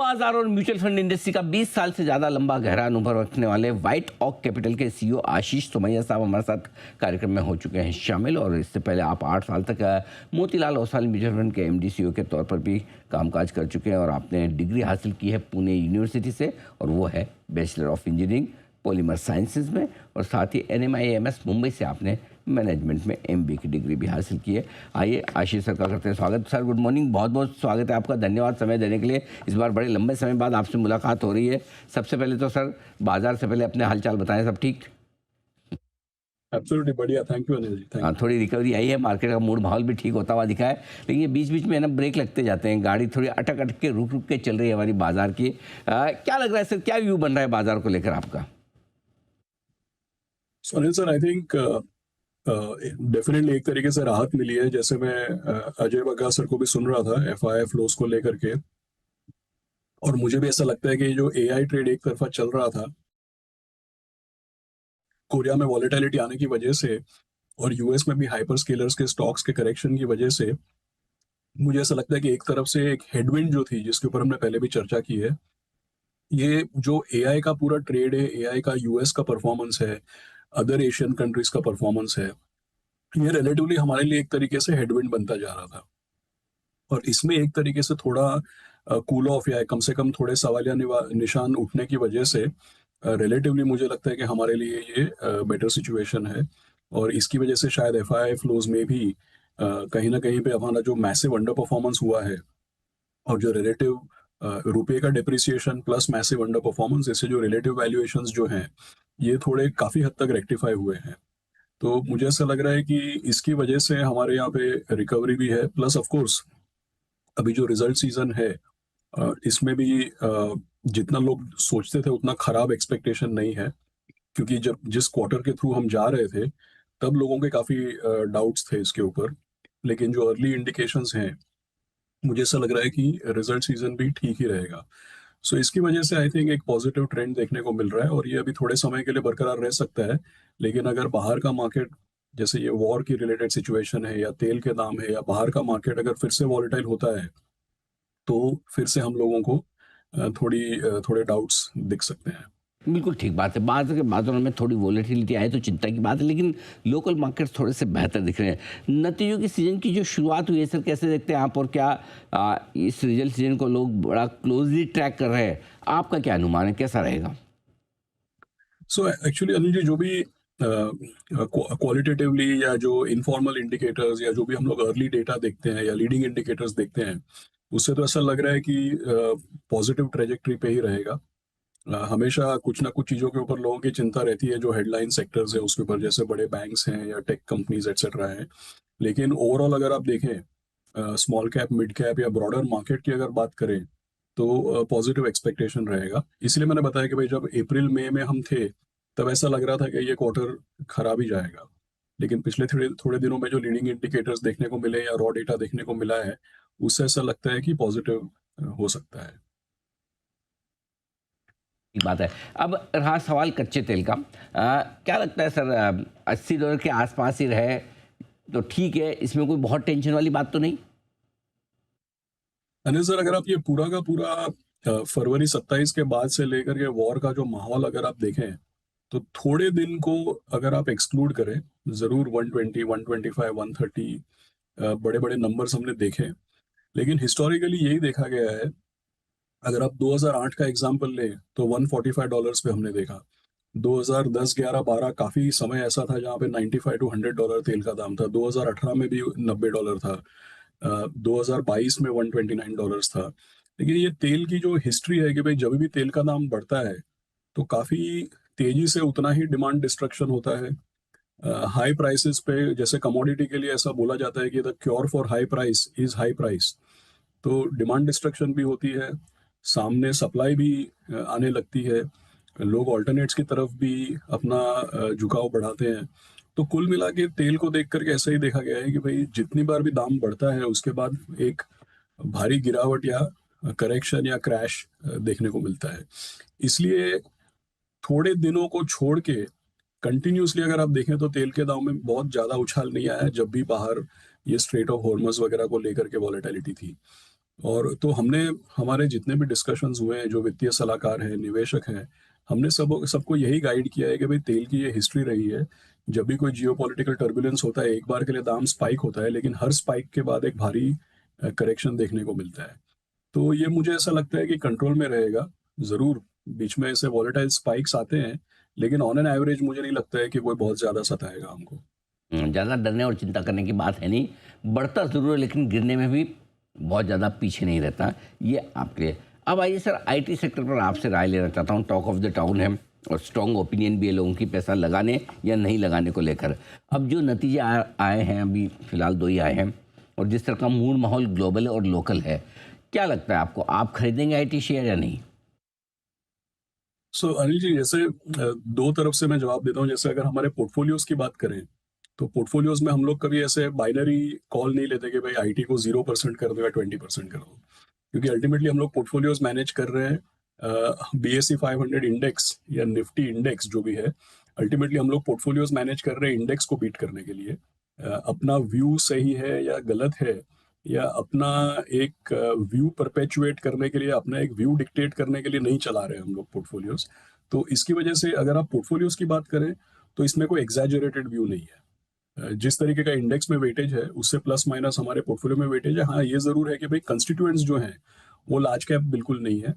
बाजार और mutual fund industry का 20 साल से ज्यादा लंबा गहरा अनुभव रखने वाले व्हाइट ऑक कैपिटल के सीईओ आशीष सोमैया साहब हमारे साथ कार्यक्रम में हो चुके हैं शामिल। और इससे पहले आप 8 साल तक मोतीलाल ओसवाल म्यूचुअल फंड के एमडी सीईओ के तौर पर भी कामकाज कर चुके हैं। और आपने डिग्री हासिल की है पुणे यूनिवर्सिटी से, और वो है bachelor of engineering polymer sciences में। और साथ ही NMIMS मुंबई से आपने मैनेजमेंट में MBA की डिग्री भी हासिल की है। आइए आशीष सर का करते हैं स्वागत। सर गुड मॉर्निंग, बहुत बहुत स्वागत है आपका, धन्यवाद समय देने के लिए। इस बार बड़े लंबे समय बाद आपसे मुलाकात हो रही है। सबसे पहले तो सर बाजार से पहले अपने हालचाल बताएं, सब ठीक? एब्सोल्युटली बढ़िया, thank you Anil ji, thank you. थोड़ी रिकवरी आई है, मार्केट का मूड माहौल भी ठीक होता हुआ दिखा है, लेकिन ये बीच बीच में ना ब्रेक लगते जाते हैं, गाड़ी थोड़ी अटक अटक के रुक रुक के चल रही है हमारी बाजार की। क्या लग रहा है सर, क्या व्यू बन रहा है बाजार को लेकर आपका? Anil sir, I think definitely एक तरीके से राहत मिली है। जैसे मैं अजय बग्गा सर को भी सुन रहा था FII फ्लोस को लेकर के, और मुझे भी ऐसा लगता है कि जो AI ट्रेड एक तरफा चल रहा था, कोरिया में वॉलेटिलिटी आने की वजह से और US में भी हाइपर स्केलर्स के स्टॉक्स के करेक्शन की वजह से, मुझे ऐसा लगता है कि एक तरफ से एक हेडविंड जो थी, जिसके ऊपर हमने पहले भी चर्चा की है, ये जो AI का पूरा ट्रेड है, AI का US का परफॉर्मेंस है, अदर एशियन कंट्रीज का परफॉर्मेंस है, ये रिलेटिवली हमारे लिए एक तरीके से हेडविंड बनता जा रहा था। और इसमें एक तरीके से थोड़ा कूल ऑफ या कम से कम थोड़े सवालिया निशान उठने की वजह से रिलेटिवली मुझे लगता है कि हमारे लिए ये बेटर सिचुएशन है। और इसकी वजह से शायद FII फ्लोज में भी कहीं ना कहीं पे हमारा जो मैसिव अंडर परफॉर्मेंस हुआ है, और जो रिलेटिव रुपये का depreciation plus massive under performance, इससे जो रिलेटिव वैल्यूएशंस जो हैं, ये थोड़े काफ़ी हद तक रेक्टिफाई हुए हैं। तो मुझे ऐसा लग रहा है कि इसकी वजह से हमारे यहाँ पे रिकवरी भी है। प्लस ऑफ कोर्स अभी जो रिजल्ट सीजन है, इसमें भी जितना लोग सोचते थे उतना खराब एक्सपेक्टेशन नहीं है, क्योंकि जब जिस क्वार्टर के थ्रू हम जा रहे थे, तब लोगों के काफ़ी डाउट्स थे इसके ऊपर। लेकिन जो अर्ली इंडिकेशंस हैं, मुझे ऐसा लग रहा है कि रिजल्ट सीजन भी ठीक ही रहेगा। सो इसकी वजह से आई थिंक एक पॉजिटिव ट्रेंड देखने को मिल रहा है, और ये अभी थोड़े समय के लिए बरकरार रह सकता है। लेकिन अगर बाहर का मार्केट, जैसे ये वॉर की रिलेटेड सिचुएशन है, या तेल के दाम है, या बाहर का मार्केट अगर फिर से वॉलेटाइल होता है, तो फिर से हम लोगों को थोड़े डाउट्स दिख सकते हैं। बिल्कुल ठीक बात है, बाजार के बाजारों में थोड़ी वॉलेटिलिटी आए तो चिंता की बात है, लेकिन लोकल मार्केट्स थोड़े से बेहतर दिख रहे हैं। नतीजों की सीजन की जो शुरुआत हुई है सर, कैसे देखते हैं आप? और क्या इस रिजल्ट सीजन को लोग बड़ा क्लोजली ट्रैक कर रहे हैं? आपका क्या अनुमान है, कैसा रहेगा? सो एक्चुअली अनिल जी, जो भी क्वालिटेटिवली या जो इनफॉर्मल इंडिकेटर्स या जो भी हम लोग अर्ली डेटा देखते हैं या लीडिंग इंडिकेटर्स देखते हैं, उससे तो ऐसा लग रहा है कि पॉजिटिव ट्रेजेक्टरी पे ही रहेगा। हमेशा कुछ ना कुछ चीज़ों के ऊपर लोगों की चिंता रहती है, जो हेडलाइन सेक्टर्स है उसके ऊपर, जैसे बड़े बैंक्स हैं या टेक कंपनीज एक्सेट्रा हैं। लेकिन ओवरऑल अगर आप देखें, स्मॉल कैप, मिड कैप या ब्रॉडर मार्केट की अगर बात करें, तो पॉजिटिव एक्सपेक्टेशन रहेगा। इसलिए मैंने बताया कि भाई, जब अप्रैल मई में हम थे, तब ऐसा लग रहा था कि ये क्वार्टर खराब ही जाएगा। लेकिन पिछले थोड़े थोड़े दिनों में जो लीडिंग इंडिकेटर्स देखने को मिले या रॉ डेटा देखने को मिला है, उससे ऐसा लगता है कि पॉजिटिव हो सकता है। ठीक बात है। अब रहा सवाल कच्चे तेल का, क्या लगता है सर, $80 के आसपास ही रहे तो ठीक है, इसमें कोई बहुत टेंशन वाली बात तो नहीं? अनिल सर, अगर आप ये पूरा का पूरा फरवरी 27 के बाद से लेकर के वॉर का जो माहौल अगर आप देखें, तो थोड़े दिन को अगर आप एक्सक्लूड करें, ज़रूर 120, 125, 130 बड़े बड़े नंबर्स हमने देखे। लेकिन हिस्टोरिकली यही देखा गया है, अगर आप 2008 का एग्जाम्पल लें, तो $145 पे हमने देखा। 2010, 11, 12 काफ़ी समय ऐसा था जहाँ पे $95 to $100 तेल का दाम था। 2018 में भी $90 था। 2022 में $129 था। लेकिन ये तेल की जो हिस्ट्री है कि भाई, जब भी तेल का दाम बढ़ता है, तो काफ़ी तेजी से उतना ही डिमांड डिस्ट्रक्शन होता है। हाई प्राइसेस पे, जैसे कमोडिटी के लिए ऐसा बोला जाता है कि the cure for high price is high price. तो डिमांड डिस्ट्रक्शन भी होती है, सामने सप्लाई भी आने लगती है, लोग ऑल्टरनेट्स की तरफ भी अपना झुकाव बढ़ाते हैं। तो कुल मिला के तेल को देख करके ऐसा ही देखा गया है कि भाई, जितनी बार भी दाम बढ़ता है, उसके बाद एक भारी गिरावट या करेक्शन या क्रैश देखने को मिलता है। इसलिए थोड़े दिनों को छोड़ के कंटिन्यूसली अगर आप देखें, तो तेल के दाम में बहुत ज़्यादा उछाल नहीं आया है, जब भी बाहर ये स्ट्रेट ऑफ हॉर्मस वगैरह को लेकर के वॉलेटिलिटी थी। और तो हमने हमारे जितने भी डिस्कशंस हुए हैं, जो वित्तीय सलाहकार हैं, निवेशक हैं, हमने सबको यही गाइड किया है कि भाई तेल की ये हिस्ट्री रही है। जब भी कोई जियोपॉलिटिकल टर्बुलेंस होता है, एक बार के लिए दाम स्पाइक होता है, लेकिन हर स्पाइक के बाद एक भारी करेक्शन देखने को मिलता है। तो ये मुझे ऐसा लगता है कि कंट्रोल में रहेगा। ज़रूर बीच में ऐसे वॉलेटाइल स्पाइक्स आते हैं, लेकिन ऑन एन एवरेज मुझे नहीं लगता है कि कोई बहुत ज़्यादा सताएगा हमको। ज़्यादा डरने और चिंता करने की बात है नहीं। बढ़ता ज़रूर है लेकिन गिरने में भी बहुत ज़्यादा पीछे नहीं रहता। ये आपके लिए। अब आइए सर आईटी सेक्टर पर आपसे राय लेना चाहता हूँ। टॉक ऑफ द टाउन है और स्ट्रॉन्ग ओपिनियन भी है लोगों की पैसा लगाने या नहीं लगाने को लेकर। अब जो नतीजे आए हैं अभी फ़िलहाल 2 ही आए हैं और जिस तरह का मूड माहौल ग्लोबल और लोकल है, क्या लगता है आपको आप खरीदेंगे आईटी शेयर या नहीं? सो अनिल जी, जैसे दो तरफ से मैं जवाब देता हूँ। जैसे अगर हमारे पोर्टफोलियोज की बात करें, तो पोर्टफोलियोज में हम लोग कभी ऐसे बाइनरी कॉल नहीं लेते कि भाई आईटी को 0% कर दो या 20% कर दो, क्योंकि अल्टीमेटली हम लोग पोर्टफोलियोज मैनेज कर रहे हैं BSE 500 इंडेक्स या निफ्टी इंडेक्स जो भी है। अल्टीमेटली हम लोग पोर्टफोलियोज मैनेज कर रहे हैं इंडेक्स को बीट करने के लिए। अपना व्यू सही है या गलत है, या अपना एक व्यू परपेचुएट करने के लिए, अपना एक व्यू डिक्टेट करने के लिए नहीं चला रहे हैं हम लोग पोर्टफोलियोज। तो इसकी वजह से अगर आप पोर्टफोलियोज की बात करें, तो इसमें कोई एग्जैजरेटेड व्यू नहीं है। जिस तरीके का इंडेक्स में वेटेज है, उससे प्लस माइनस हमारे पोर्टफोलियो में वेटेज है। हाँ, ये ज़रूर है कि भाई कंस्टिट्यूएंट्स जो हैं वो लार्ज कैप बिल्कुल नहीं है।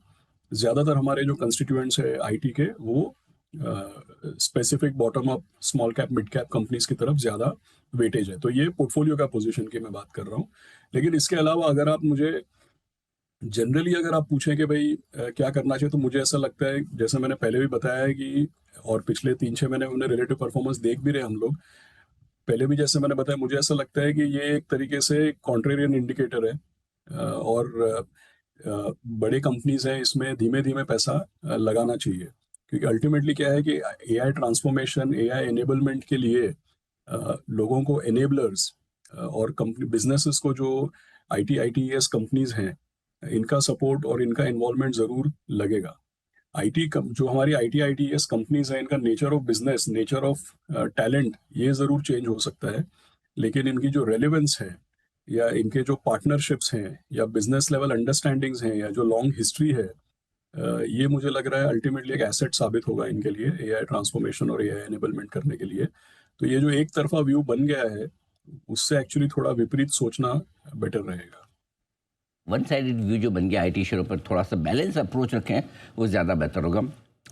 ज़्यादातर हमारे जो कंस्टिट्यूएंट्स है आईटी के, वो specific bottom up small cap mid cap companies की तरफ ज़्यादा वेटेज है। तो ये पोर्टफोलियो का पोजीशन की मैं बात कर रहा हूँ। लेकिन इसके अलावा अगर आप मुझे जनरली अगर आप पूछें कि भाई क्या करना चाहिए, तो मुझे ऐसा लगता है, जैसे मैंने पहले भी बताया है कि, और पिछले 3-6 महीने उन्हें रिलेटिव परफॉर्मेंस देख भी रहे हम लोग। पहले भी जैसे मैंने बताया, मुझे ऐसा लगता है कि ये एक तरीके से कॉन्ट्रेरियन इंडिकेटर है। और बड़े कंपनीज हैं, इसमें धीमे धीमे पैसा लगाना चाहिए। क्योंकि अल्टीमेटली क्या है कि एआई ट्रांसफॉर्मेशन, एआई एनेबलमेंट के लिए लोगों को एनेबलर्स और कंपनी बिजनेसेस को, जो आईटी आईटीएस कंपनीज हैं, इनका सपोर्ट और इनका इन्वॉल्वमेंट ज़रूर लगेगा। जो हमारी आईटी आईटीएस कंपनीज हैं, इनका nature of business, nature of talent, ये ज़रूर चेंज हो सकता है। लेकिन इनकी जो रेलेवेंस है, या इनके जो पार्टनरशिप्स हैं, या बिजनेस लेवल अंडरस्टैंडिंग्स हैं, या जो लॉन्ग हिस्ट्री है, ये मुझे लग रहा है अल्टीमेटली एक एसेट साबित होगा इनके लिए, एआई ट्रांसफॉर्मेशन और एआई एनेबलमेंट करने के लिए। तो ये जो एक तरफा व्यू बन गया है, उससे एक्चुअली थोड़ा विपरीत सोचना बेटर रहेगा। वन साइडेड व्यू जो बन गया आईटी शेयरों पर थोड़ा सा बैलेंस अप्रोच रखें वो ज़्यादा बेहतर होगा।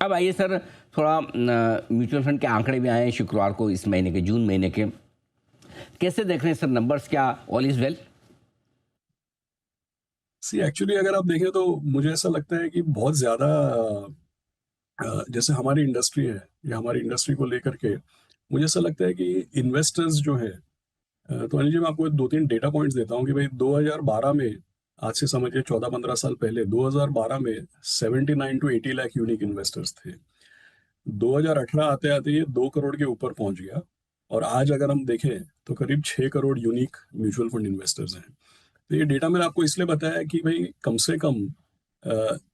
अब आइए सर थोड़ा म्यूचुअल फंड के आंकड़े भी आए हैं शुक्रवार को इस महीने के जून महीने के। कैसे देख रहे हैं सर नंबर्स, क्या all is well? See actually अगर आप देखें, तो मुझे ऐसा लगता है कि बहुत ज़्यादा जैसे हमारी इंडस्ट्री है, या हमारी इंडस्ट्री को लेकर के मुझे ऐसा लगता है कि इन्वेस्टर्स जो है, तो अनिल जी, मैं आपको 2-3 डेटा पॉइंट्स देता हूँ कि भाई 2012 में, आज से समझिए 14-15 साल पहले, 2012 में 79 टू 80 लाख यूनिक इन्वेस्टर्स थे। 2018 आते आते ये 2 करोड़ के ऊपर पहुंच गया। और आज अगर हम देखें, तो करीब 6 crore unique mutual fund investors हैं। तो ये डेटा मैंने आपको इसलिए बताया कि भाई कम से कम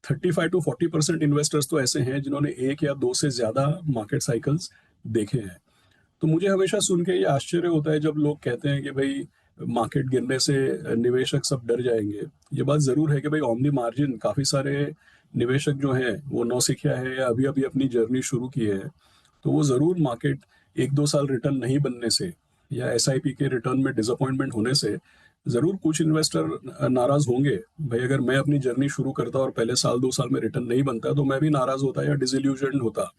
35 to 40% इन्वेस्टर्स तो ऐसे हैं जिन्होंने एक या दो से ज़्यादा मार्केट साइकिल्स देखे हैं। तो मुझे हमेशा सुन के ये आश्चर्य होता है जब लोग कहते हैं कि भाई मार्केट गिरने से निवेशक सब डर जाएंगे। ये बात ज़रूर है कि भाई ऑन दी मार्जिन काफ़ी सारे निवेशक जो हैं वो नौसिखिया है, या अभी अभी अपनी जर्नी शुरू की है। तो वो ज़रूर मार्केट 1-2 साल रिटर्न नहीं बनने से, या एसआईपी के रिटर्न में डिसअपॉइंटमेंट होने से, ज़रूर कुछ इन्वेस्टर नाराज़ होंगे। भाई अगर मैं अपनी जर्नी शुरू करता और पहले साल 2 साल में रिटर्न नहीं बनता, तो मैं भी नाराज़ होता या डिसइल्यूजन्ड होता।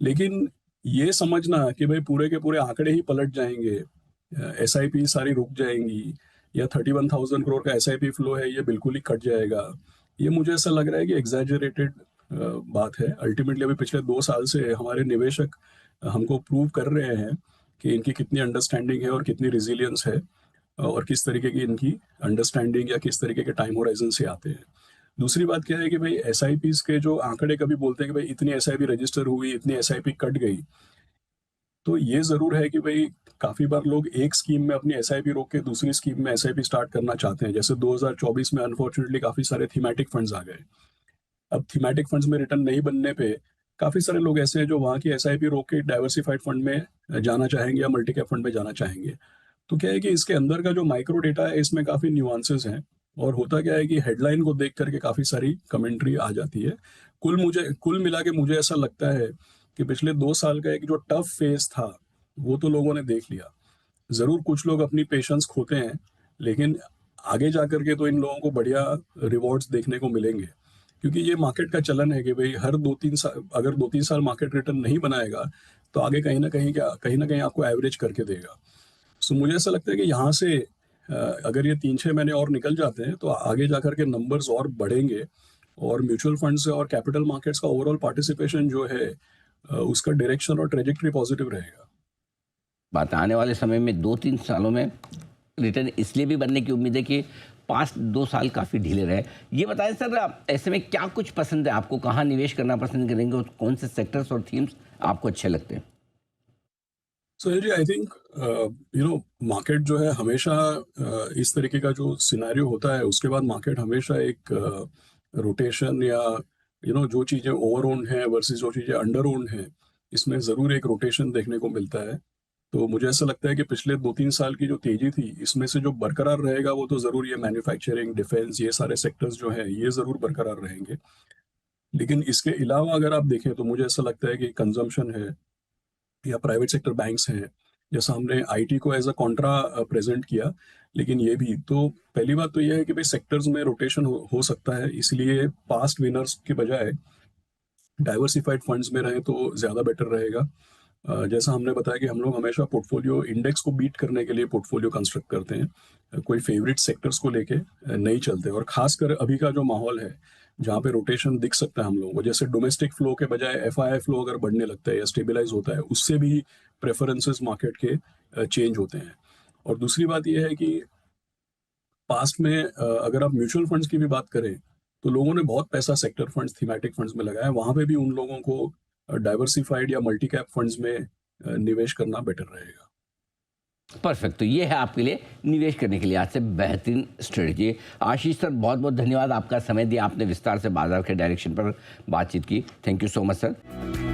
लेकिन ये समझना कि भाई पूरे के पूरे आंकड़े ही पलट जाएंगे, एसआईपी सारी रुक जाएंगी, या 31,000 करोड़ का एसआईपी फ्लो है ये बिल्कुल ही कट जाएगा, ये मुझे ऐसा लग रहा है कि एग्जैजरेटेड बात है। अल्टीमेटली अभी पिछले 2 साल से हमारे निवेशक हमको प्रूव कर रहे हैं कि इनकी कितनी अंडरस्टैंडिंग है और कितनी रिजिलियंस है, और किस तरीके की इनकी अंडरस्टैंडिंग, या किस तरीके के टाइम होराइजन से आते हैं। दूसरी बात क्या है कि भाई एसआईपीज के जो आंकड़े कभी बोलते हैं कि भाई इतनी एसआईपी रजिस्टर हुई, इतनी एसआईपी कट गई, तो ये ज़रूर है कि भाई काफ़ी बार लोग एक स्कीम में अपनी एसआईपी रोक के दूसरी स्कीम में एसआईपी स्टार्ट करना चाहते हैं। जैसे 2024 में अनफॉर्चुनेटली काफ़ी सारे थीमेटिक फंड्स आ गए। अब थीमेटिक फंड्स में रिटर्न नहीं बनने पे काफ़ी सारे लोग ऐसे हैं जो वहाँ की एसआईपी रोक के डाइवर्सिफाइड फंड में जाना चाहेंगे, या मल्टी कैप फंड में जाना चाहेंगे। तो क्या है कि इसके अंदर का जो माइक्रो डेटा है, इसमें काफ़ी न्यूआंसेस हैं। और होता क्या है कि हेडलाइन को देख करके काफ़ी सारी कमेंट्री आ जाती है। कुल मिला के मुझे ऐसा लगता है कि पिछले 2 साल का एक जो टफ फेज़ था, वो तो लोगों ने देख लिया। ज़रूर कुछ लोग अपनी पेशेंस खोते हैं, लेकिन आगे जा कर के तो इन लोगों को बढ़िया रिवॉर्ड्स देखने को मिलेंगे। क्योंकि ये मार्केट का चलन है कि भई हर 2-3 साल, अगर 2-3 साल मार्केट रिटर्न नहीं बनाएगा, तो आगे कहीं न कहीं आपको एवरेज करके देगा। सो मुझे ऐसा लगता है कि यहाँ से अगर ये 3-6 महीने और निकल जाते हैं, तो आगे जाकर के नंबर्स और बढ़ेंगे और म्यूचुअल फंड्स और कैपिटल मार्केट्स का ओवरऑल पार्टिसिपेशन जो है उसका डायरेक्शन और ट्रैजेक्टरी पॉजिटिव रहेगा। बात आने वाले समय में 2-3 सालों में रिटर्न इसलिए भी बनने की उम्मीद है कि पास्ट 2 साल काफ़ी ढीले रहे। ये बताएं सर, ऐसे में क्या कुछ पसंद है आपको? कहाँ निवेश करना पसंद करेंगे और कौन से सेक्टर्स और थीम्स आपको अच्छे लगते हैं? Sunil ji, I think market जो है हमेशा इस तरीके का जो सिनेरियो होता है, उसके बाद मार्केट हमेशा एक रोटेशन या जो चीज़ें ओवर ओन्ड हैं वर्सेस जो चीज़ें अंडर ओन्ड हैं, इसमें ज़रूर एक रोटेशन देखने को मिलता है। तो मुझे ऐसा लगता है कि पिछले 2-3 साल की जो तेज़ी थी, इसमें से जो बरकरार रहेगा वो तो ज़रूर ये मैन्युफैक्चरिंग, डिफेंस, ये सारे सेक्टर्स जो हैं, ये ज़रूर बरकरार रहेंगे। लेकिन इसके अलावा अगर आप देखें तो मुझे ऐसा लगता है कि कंज़म्पशन है या प्राइवेट सेक्टर बैंक्स हैं, जैसा हमने आईटी को एज़ अ कॉन्ट्रा प्रेज़ेंट किया, लेकिन ये भी तो पहली बात तो ये है कि भई सेक्टर्स में रोटेशन हो सकता है, इसलिए पास्ट विनर्स के बजाय डाइवर्सिफाइड फंड्स में रहें तो ज़्यादा बेटर रहेगा। जैसा हमने बताया कि हम लोग हमेशा पोर्टफोलियो इंडेक्स को बीट करने के लिए पोर्टफोलियो कंस्ट्रक्ट करते हैं। कोई फेवरेट सेक्टर्स को लेके नहीं चलते, और ख़ासकर अभी का जो माहौल है, जहाँ पे रोटेशन दिख सकता है हम लोगों को, जैसे डोमेस्टिक फ्लो के बजाय एफआईआई फ्लो अगर बढ़ने लगता है या स्टेबलाइज़ होता है, उससे भी प्रेफ़रेंसेस मार्केट के चेंज होते हैं। और दूसरी बात ये है कि पास्ट में अगर आप म्यूचुअल फंड्स की भी बात करें, तो लोगों ने बहुत पैसा सेक्टर फंड्स, थीमैटिक फंड्स में लगाया है। वहाँ पे भी उन लोगों को डाइवर्सिफाइड या मल्टी कैप फंड्स में निवेश करना बेटर रहेगा। परफेक्ट। तो ये है आपके लिए निवेश करने के लिए आज से बेहतरीन स्ट्रेटजी। आशीष सर, बहुत बहुत धन्यवाद, आपका समय दिया, आपने विस्तार से बाजार के डायरेक्शन पर बातचीत की। Thank you so much sir.